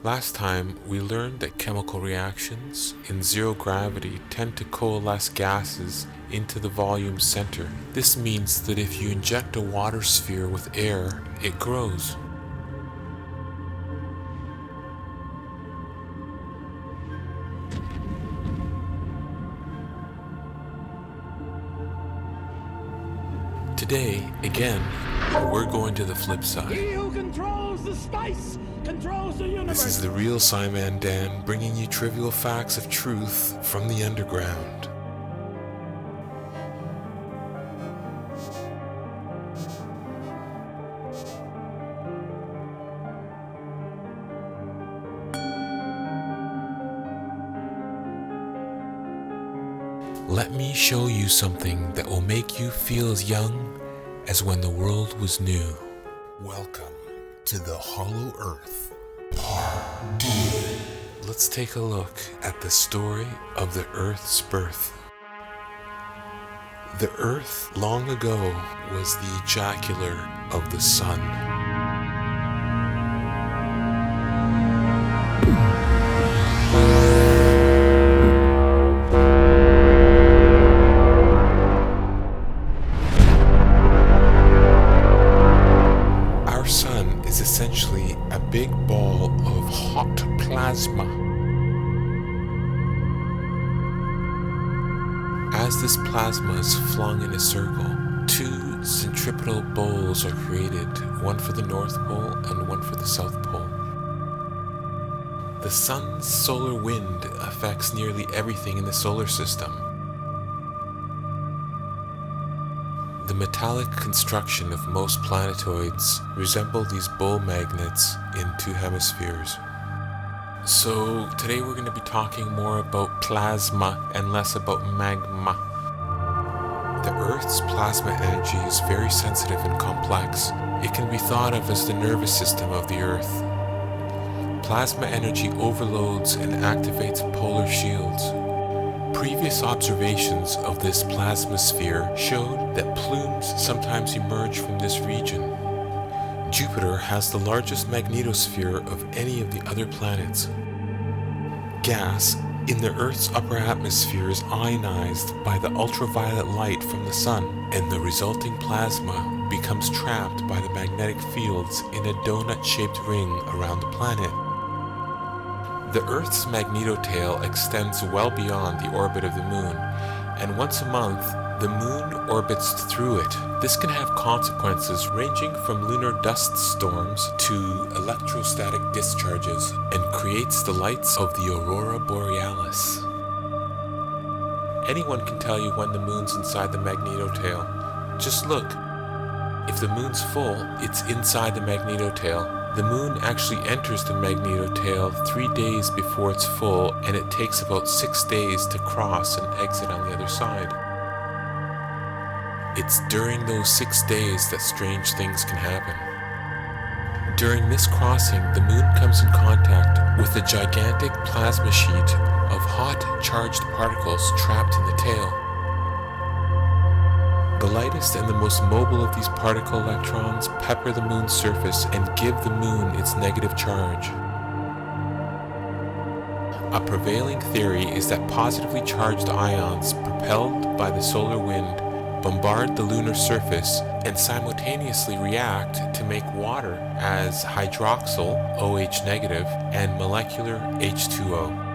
Last time, we learned that chemical reactions in zero gravity tend to coalesce gases into the volume center. This means that if you inject a water sphere with air, it grows. Today, again, we're going to the flip side. He who controls the space controls the universe. This is the real Simon Dan bringing you trivial facts of truth from the underground. Let me show you something that will make you feel as young as when the world was new. Welcome to the Hollow Earth, Part 2. Let's take a look at the story of the Earth's birth. The Earth long ago was the ejacular of the Sun. Our Sun is essentially a big ball of hot plasma. As this plasma is flung in a circle, two centripetal bowls are created, one for the North Pole and one for the South Pole. The Sun's solar wind affects nearly everything in the solar system. The metallic construction of most planetoids resemble these bowl magnets in two hemispheres. So today we're going to be talking more about plasma and less about magma. The Earth's plasma energy is very sensitive and complex. It can be thought of as the nervous system of the Earth. Plasma energy overloads and activates polar shields. Previous observations of this plasma sphere showed that plumes sometimes emerge from this region. Jupiter has the largest magnetosphere of any of the other planets. Gas in the Earth's upper atmosphere is ionized by the ultraviolet light from the Sun, and the resulting plasma becomes trapped by the magnetic fields in a donut-shaped ring around the planet. The Earth's magnetotail extends well beyond the orbit of the Moon, and once a month, the Moon orbits through it. This can have consequences ranging from lunar dust storms to electrostatic discharges, and creates the lights of the aurora borealis. Anyone can tell you when the Moon's inside the magnetotail. Just look. If the Moon's full, it's inside the magnetotail. The Moon actually enters the magnetotail 3 days before it's full, and it takes about 6 days to cross and exit on the other side. It's during those 6 days that strange things can happen. During this crossing, the Moon comes in contact with a gigantic plasma sheet of hot, charged particles trapped in the tail. The lightest and the most mobile of these particle electrons pepper the Moon's surface and give the Moon its negative charge. A prevailing theory is that positively charged ions propelled by the solar wind bombard the lunar surface and simultaneously react to make water as hydroxyl, OH negative, and molecular H2O.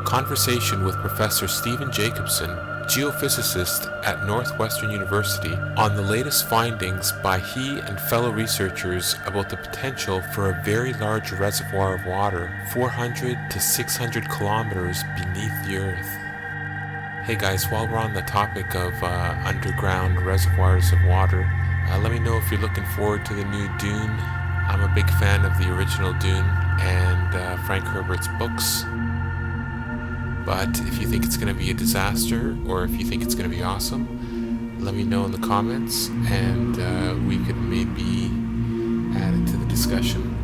Conversation with Professor Stephen Jacobson, geophysicist at Northwestern University, on the latest findings by he and fellow researchers about the potential for a very large reservoir of water 400 to 600 kilometers beneath the Earth. Hey guys, while we're on the topic of underground reservoirs of water, let me know if you're looking forward to the new Dune. I'm a big fan of the original Dune and Frank Herbert's books. But if you think it's going to be a disaster, or if you think it's going to be awesome, let me know in the comments, and we could maybe add it to the discussion.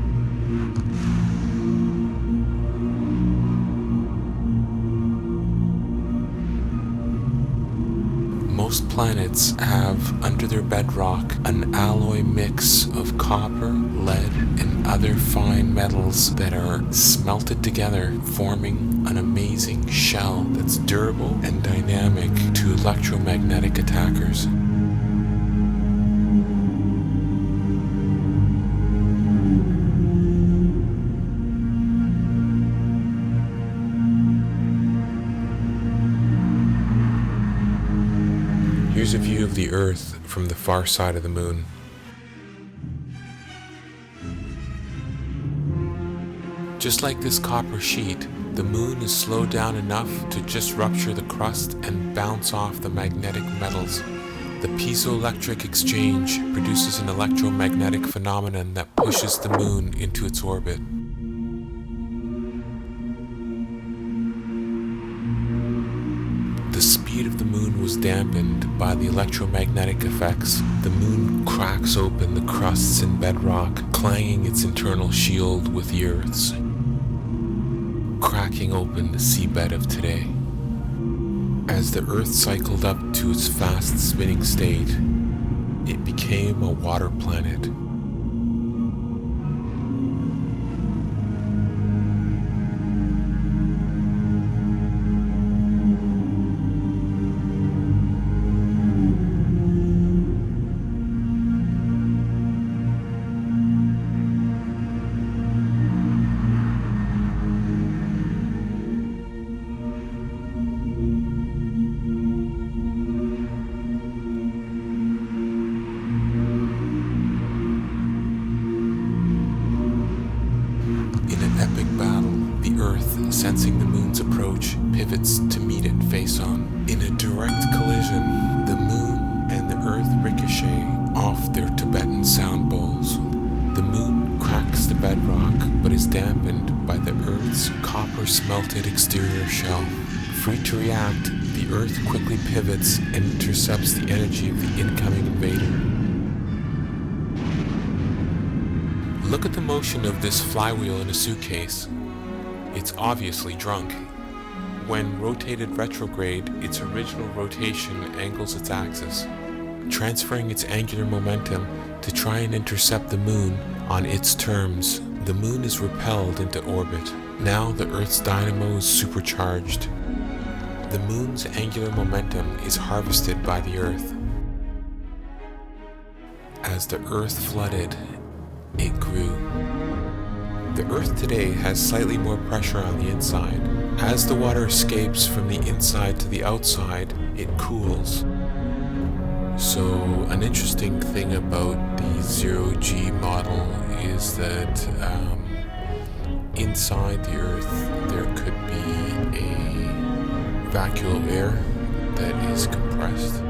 Most planets have under their bedrock an alloy mix of copper, lead, and other fine metals that are smelted together, forming an amazing shell that's durable and dynamic to electromagnetic attackers. Here's a view of the Earth from the far side of the moon. Just like this copper sheet, the moon is slowed down enough to just rupture the crust and bounce off the magnetic metals. The piezoelectric exchange produces an electromagnetic phenomenon that pushes the moon into its orbit. The speed of the moon was dampened by the electromagnetic effects. The moon cracks open the crusts in bedrock, clanging its internal shield with the Earth's, cracking open the seabed of today. As the Earth cycled up to its fast spinning state, it became a water planet. Sensing the moon's approach, pivots to meet it face-on. In a direct collision, the moon and the Earth ricochet off their Tibetan sound bowls. The moon cracks the bedrock, but is dampened by the Earth's copper-smelted exterior shell. Free to react, the Earth quickly pivots and intercepts the energy of the incoming invader. Look at the motion of this flywheel in a suitcase. It's obviously drunk. When rotated retrograde, its original rotation angles its axis, transferring its angular momentum to try and intercept the moon on its terms. The moon is repelled into orbit. Now the Earth's dynamo is supercharged. The moon's angular momentum is harvested by the Earth. As the Earth flooded, it grew. The Earth today has slightly more pressure on the inside. As the water escapes from the inside to the outside, it cools. So an interesting thing about the zero-G model is that inside the Earth there could be a vacuole of air that is compressed.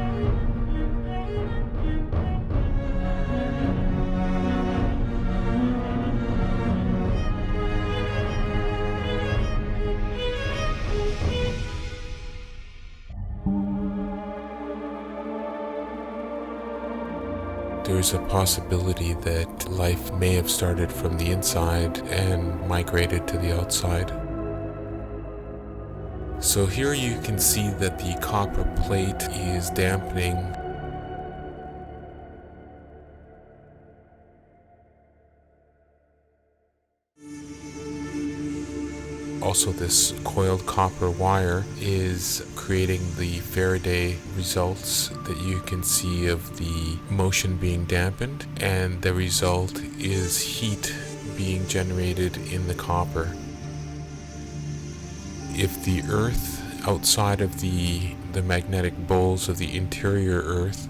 There's a possibility that life may have started from the inside and migrated to the outside. So here you can see that the copper plate is dampening. Also, this coiled copper wire is creating the Faraday results that you can see of the motion being dampened, and the result is heat being generated in the copper. If the Earth outside of the magnetic bowls of the interior Earth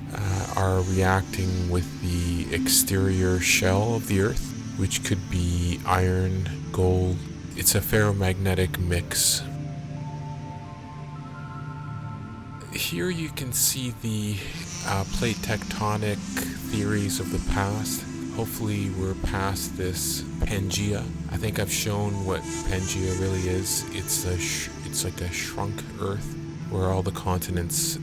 are reacting with the exterior shell of the Earth, which could be iron, gold, it's a ferromagnetic mix. Here you can see the plate tectonic theories of the past. Hopefully we're past this Pangea. I think I've shown what Pangea really is. It's like a shrunk Earth where all the continents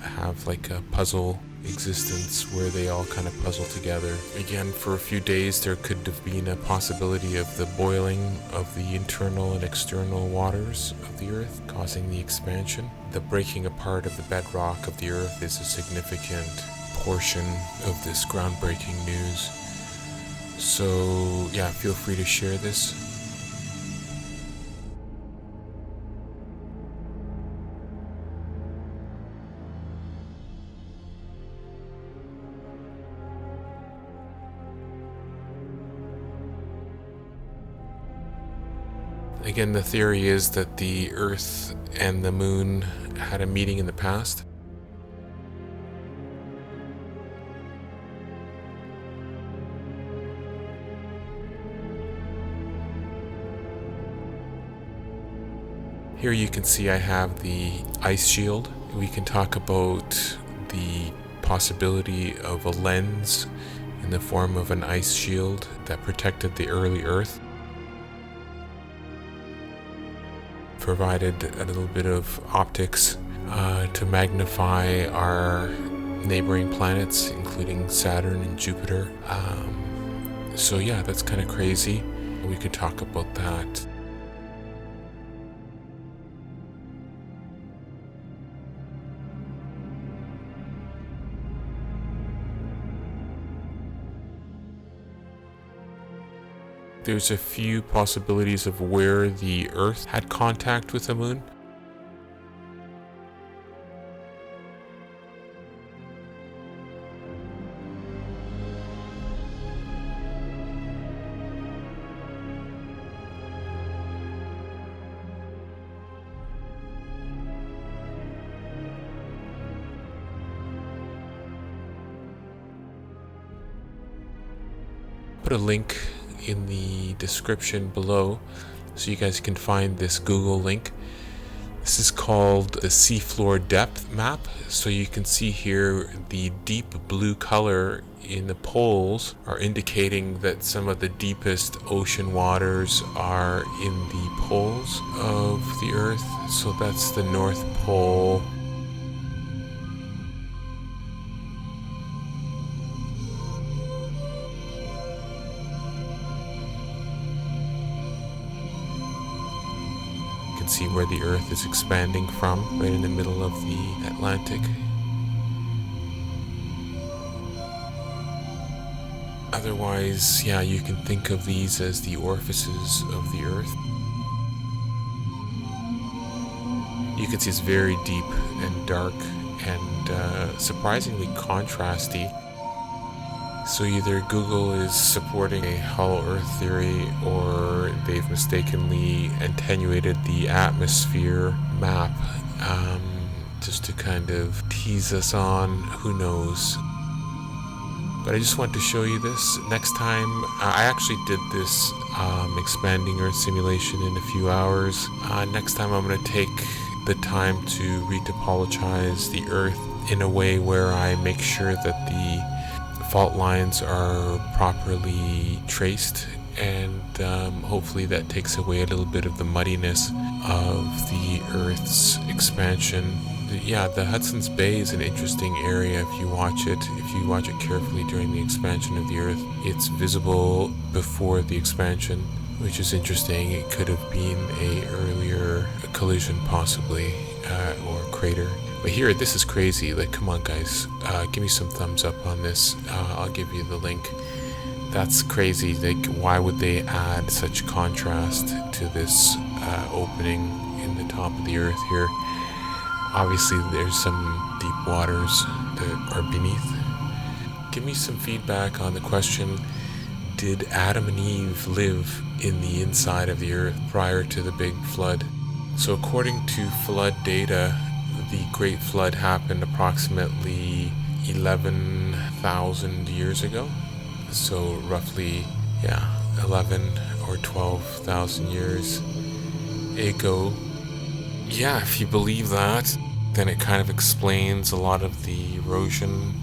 have like a puzzle existence where they all kind of puzzle together. Again, for a few days there could have been a possibility of the boiling of the internal and external waters of the Earth causing the expansion. The breaking apart of the bedrock of the Earth is a significant portion of this groundbreaking news. So yeah, feel free to share this. Again, the theory is that the Earth and the Moon had a meeting in the past. Here you can see I have the ice shield. We can talk about the possibility of a lens in the form of an ice shield that protected the early Earth. Provided a little bit of optics to magnify our neighboring planets, including Saturn and Jupiter. So yeah, that's kind of crazy. We could talk about that. There's a few possibilities of where the Earth had contact with the Moon. Put a link in the description below so you guys can find this Google link. This is called the seafloor depth map. So you can see here the deep blue color in the poles are indicating that some of the deepest ocean waters are in the poles of the Earth. So that's the North Pole, see where the Earth is expanding from, right in the middle of the Atlantic. Otherwise, yeah, you can think of these as the orifices of the Earth. You can see it's very deep and dark and surprisingly contrasty. So either Google is supporting a hollow Earth theory or they've mistakenly attenuated the atmosphere map just to kind of tease us on, who knows. But I just want to show you this. Next time, I actually did this expanding Earth simulation in a few hours. Next time I'm going to take the time to retopologize the Earth in a way where I make sure that the fault lines are properly traced, and hopefully that takes away a little bit of the muddiness of the Earth's expansion. Yeah, the Hudson's Bay is an interesting area if you watch it carefully during the expansion of the Earth. It's visible before the expansion, which is interesting. It could have been a earlier collision possibly, or crater. But here, this is crazy. Like, come on guys, give me some thumbs up on this. I'll give you the link. That's crazy. Like, why would they add such contrast to this opening in the top of the Earth here? Obviously there's some deep waters that are beneath. Give me some feedback on the question, did Adam and Eve live in the inside of the Earth prior to the big flood? So according to flood data, the Great Flood happened approximately 11,000 years ago. So roughly, 11 or 12,000 years ago. Yeah, if you believe that, then it kind of explains a lot of the erosion.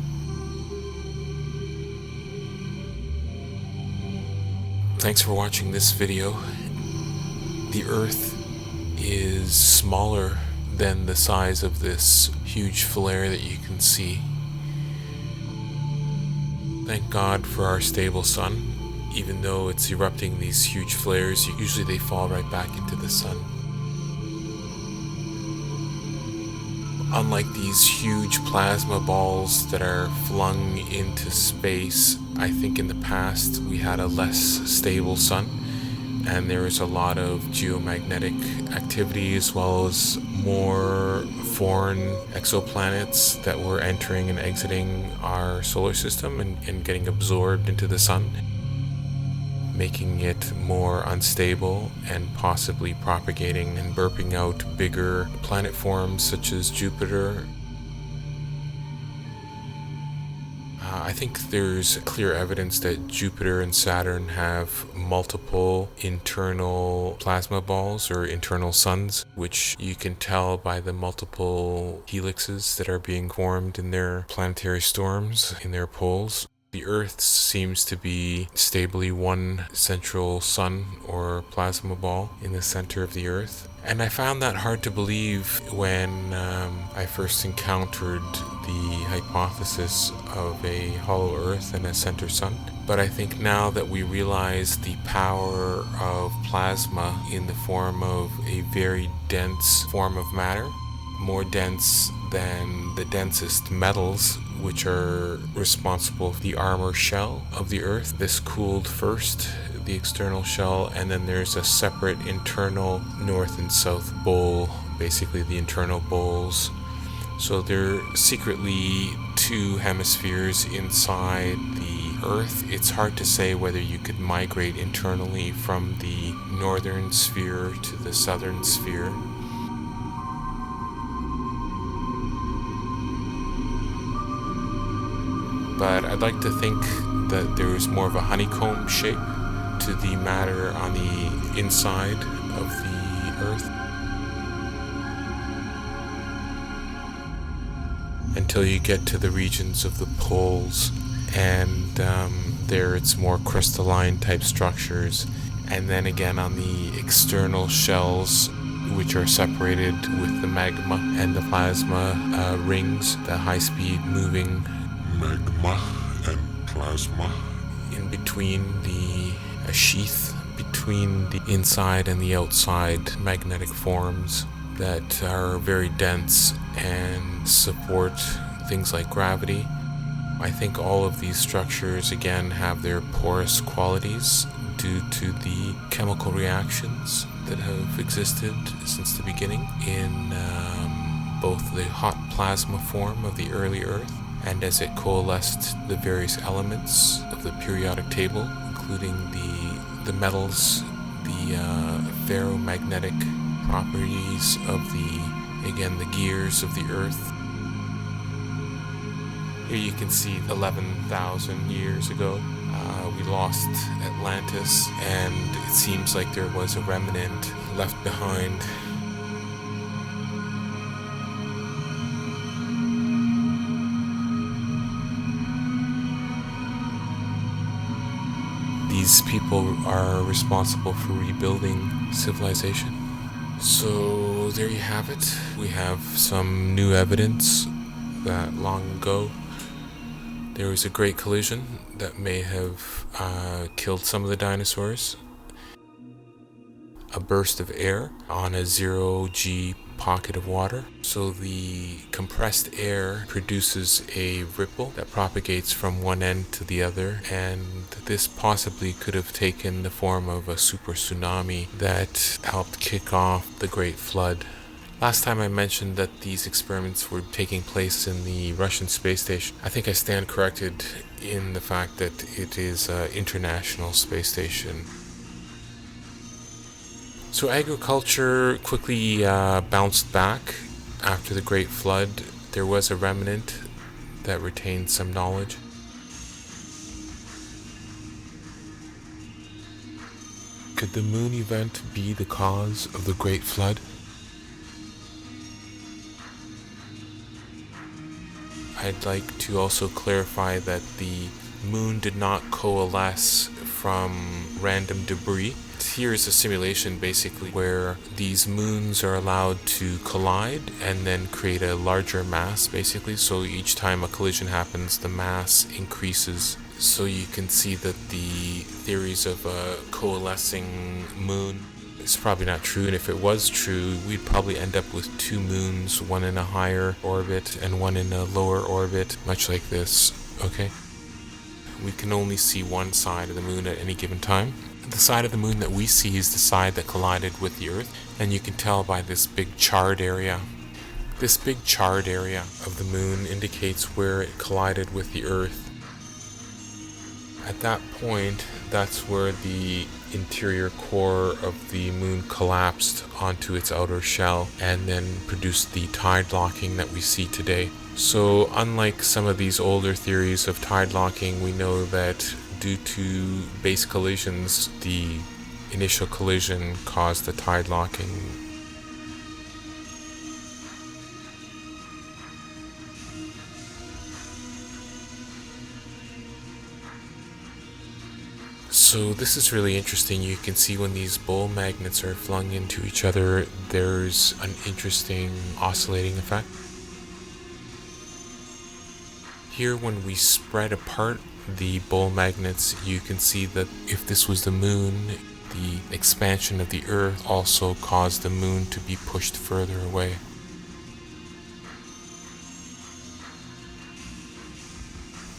Thanks for watching this video. The Earth is smaller than the size of this huge flare that you can see. Thank God for our stable sun. Even though it's erupting these huge flares, usually they fall right back into the sun. Unlike these huge plasma balls that are flung into space, I think in the past we had a less stable sun, and there was a lot of geomagnetic activity as well as more foreign exoplanets that were entering and exiting our solar system and getting absorbed into the sun, making it more unstable and possibly propagating and burping out bigger planet forms such as Jupiter. I think there's clear evidence that Jupiter and Saturn have multiple internal plasma balls or internal suns, which you can tell by the multiple helixes that are being formed in their planetary storms in their poles. The Earth seems to be stably one central sun or plasma ball in the center of the Earth. And I found that hard to believe when I first encountered the hypothesis of a hollow Earth and a center sun. But I think now that we realize the power of plasma in the form of a very dense form of matter, more dense than the densest metals, which are responsible for the armor shell of the Earth. This cooled first, the external shell, and then there's a separate internal north and south bowl, basically the internal bowls. So they're secretly two hemispheres inside the Earth. It's hard to say whether you could migrate internally from the northern sphere to the southern sphere. But I'd like to think that there's more of a honeycomb shape to the matter on the inside of the Earth, until you get to the regions of the poles, and there it's more crystalline type structures, and then again on the external shells, which are separated with the magma and the plasma rings, the high-speed moving Magma and plasma. in between a sheath between the inside and the outside magnetic forms that are very dense and support things like gravity. I think all of these structures again have their porous qualities due to the chemical reactions that have existed since the beginning in both the hot plasma form of the early Earth and as it coalesced the various elements of the periodic table, including the metals, the ferromagnetic properties of the gears of the Earth. Here you can see 11,000 years ago, we lost Atlantis, and it seems like there was a remnant left behind. These people are responsible for rebuilding civilization. So there you have it. We have some new evidence that long ago there was a great collision that may have killed some of the dinosaurs. A burst of air on a 0G pocket of water. So the compressed air produces a ripple that propagates from one end to the other, and this possibly could have taken the form of a super tsunami that helped kick off the Great Flood. Last time I mentioned that these experiments were taking place in the Russian space station. I think I stand corrected in the fact that it is an international space station. So agriculture quickly bounced back after the Great Flood. There was a remnant that retained some knowledge. Could the moon event be the cause of the Great Flood? I'd like to also clarify that the moon did not coalesce from random debris. Here is a simulation basically where these moons are allowed to collide and then create a larger mass basically. So each time a collision happens, the mass increases. So you can see that the theories of a coalescing moon is probably not true, and if it was true, we'd probably end up with two moons, one in a higher orbit and one in a lower orbit, much like this, okay? We can only see one side of the moon at any given time. The side of the moon that we see is the side that collided with the Earth, and you can tell by this big charred area. This big charred area of the moon indicates where it collided with the Earth. At that point, that's where the interior core of the moon collapsed onto its outer shell and then produced the tide locking that we see today. So unlike some of these older theories of tide locking, we know that due to base collisions, the initial collision caused the tide locking. So this is really interesting. You can see when these bull magnets are flung into each other, there's an interesting oscillating effect. Here, when we spread apart the bull magnets, you can see that if this was the moon, the expansion of the Earth also caused the moon to be pushed further away.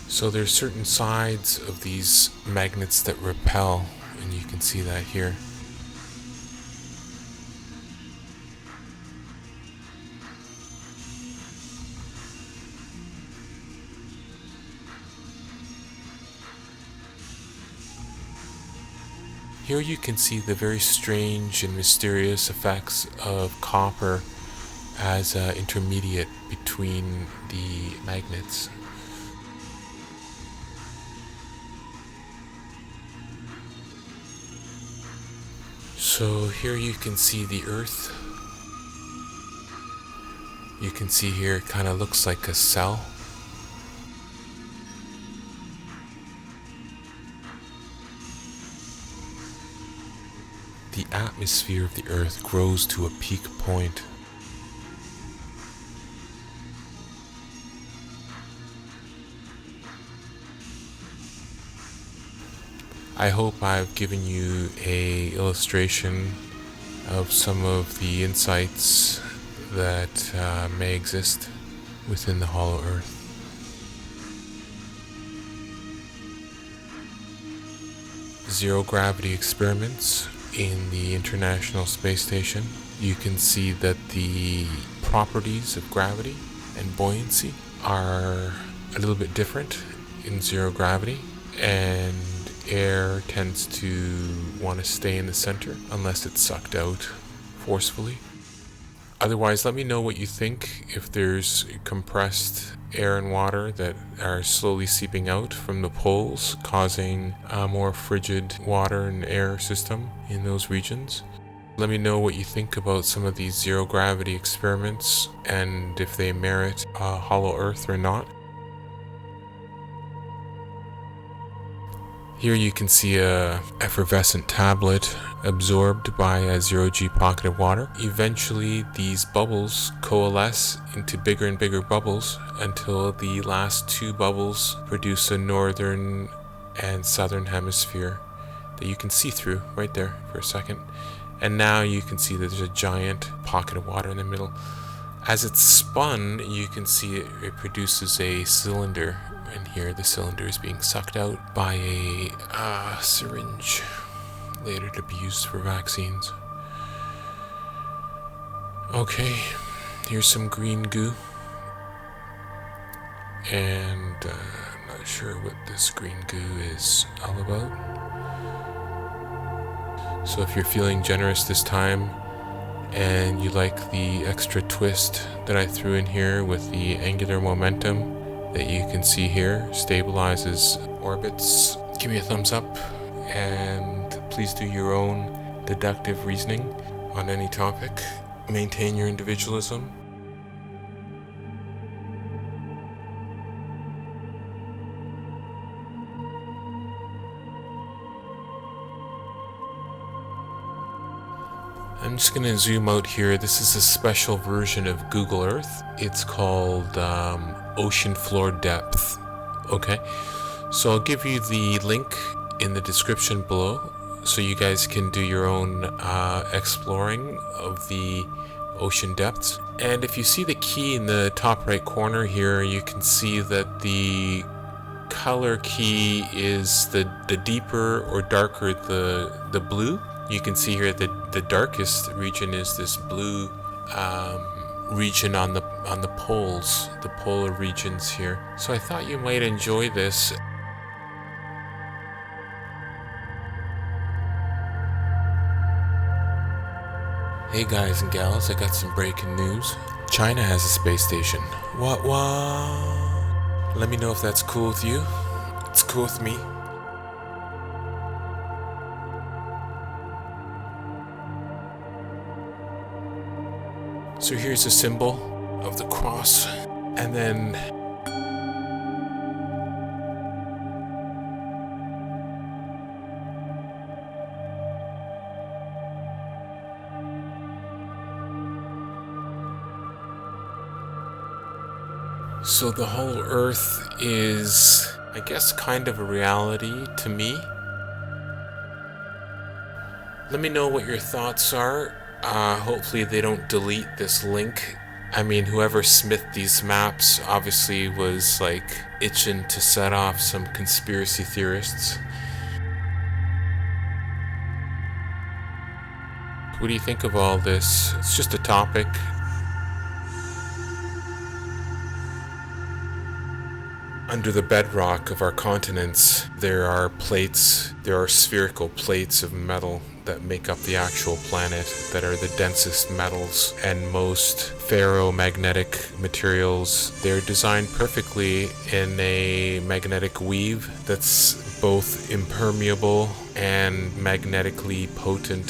So there's certain sides of these magnets that repel, and you can see that here. Here you can see the very strange and mysterious effects of copper as an intermediate between the magnets. So here you can see the Earth. You can see here it kind of looks like a cell. The atmosphere of the Earth grows to a peak point. I hope I've given you an illustration of some of the insights that may exist within the hollow Earth. Zero gravity experiments in the International Space Station. You can see that the properties of gravity and buoyancy are a little bit different in zero gravity, and air tends to want to stay in the center unless it's sucked out forcefully. Otherwise, let me know what you think if there's compressed air and water that are slowly seeping out from the poles, causing a more frigid water and air system in those regions. Let me know what you think about some of these zero gravity experiments and if they merit a hollow Earth or not. Here you can see a effervescent tablet absorbed by a zero-G pocket of water. Eventually these bubbles coalesce into bigger and bigger bubbles until the last two bubbles produce a northern and southern hemisphere that you can see through right there for a second. And now you can see that there's a giant pocket of water in the middle. As it's spun, you can see it produces a cylinder. And here the cylinder is being sucked out by a syringe, later to be used for vaccines. Okay, here's some green goo. And I'm not sure what this green goo is all about. So if you're feeling generous this time, and you like the extra twist that I threw in here with the angular momentum that you can see here, stabilizes orbits, give me a thumbs up, and please do your own deductive reasoning on any topic. Maintain your individualism. I'm just going to zoom out here. This is a special version of Google Earth. It's called Ocean Floor Depth. Okay, so I'll give you the link in the description below so you guys can do your own exploring of the ocean depths. And if you see the key in the top right corner here, you can see that the color key is the deeper or darker the blue. You can see here the darkest region is this blue region on the poles, the polar regions here. So I thought you might enjoy this. Hey guys and gals, I got some breaking news. China has a space station. What? Let me know if that's cool with you. It's cool with me. So here's a symbol of the cross, and then so the whole Earth is, I guess, kind of a reality to me. Let me know what your thoughts are. Hopefully they don't delete this link. I mean, whoever smithed these maps obviously was like itching to set off some conspiracy theorists. What do you think of all this? It's just a topic. Under the bedrock of our continents, there are plates, there are spherical plates of metal that make up the actual planet, that are the densest metals and most ferromagnetic materials. They're designed perfectly in a magnetic weave that's both impermeable and magnetically potent.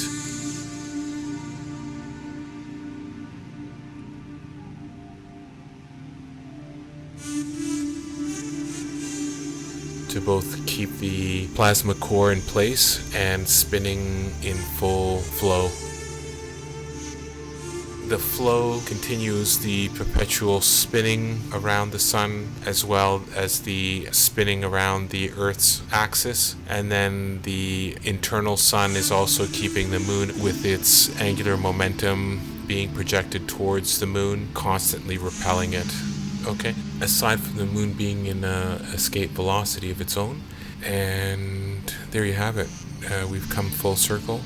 To both keep the plasma core in place and spinning in full flow. The flow continues the perpetual spinning around the sun as well as the spinning around the Earth's axis, and then the internal sun is also keeping the moon with its angular momentum being projected towards the moon, constantly repelling it. Okay, aside from the moon being in a escape velocity of its own. And there you have it. We've come full circle.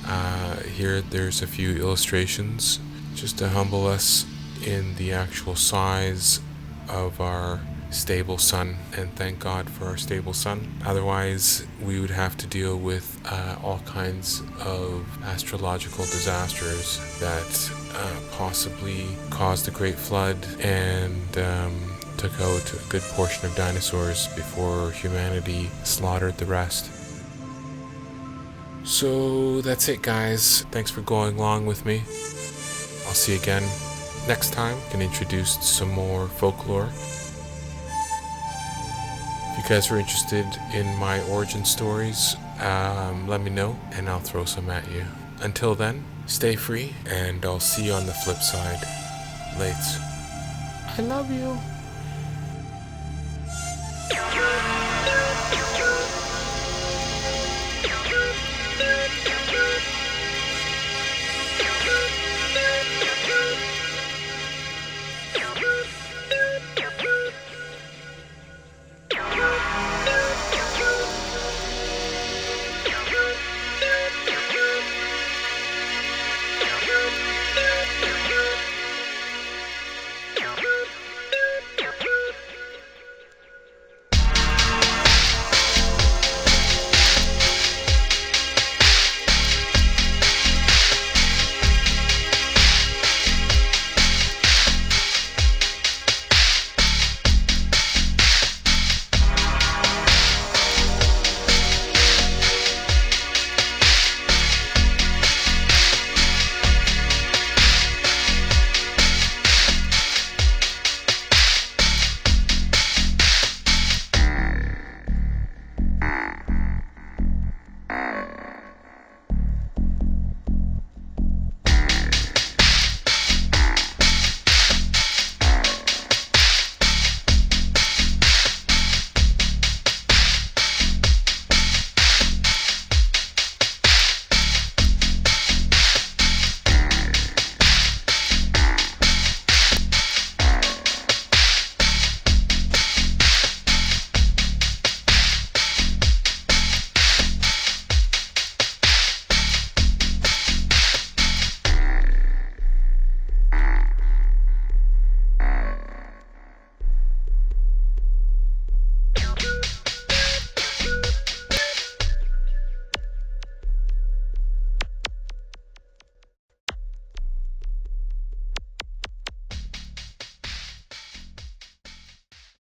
Here there's a few illustrations just to humble us in the actual size of our stable sun, and thank God for our stable sun. Otherwise we would have to deal with all kinds of astrological disasters that possibly caused a great flood and took out a good portion of dinosaurs before humanity slaughtered the rest. So that's it, guys. Thanks for going along with me. I'll see you again next time. I can introduce some more folklore. If you guys are interested in my origin stories, let me know and I'll throw some at you. Until then, stay free and I'll see you on the flip side. Lates. I love you.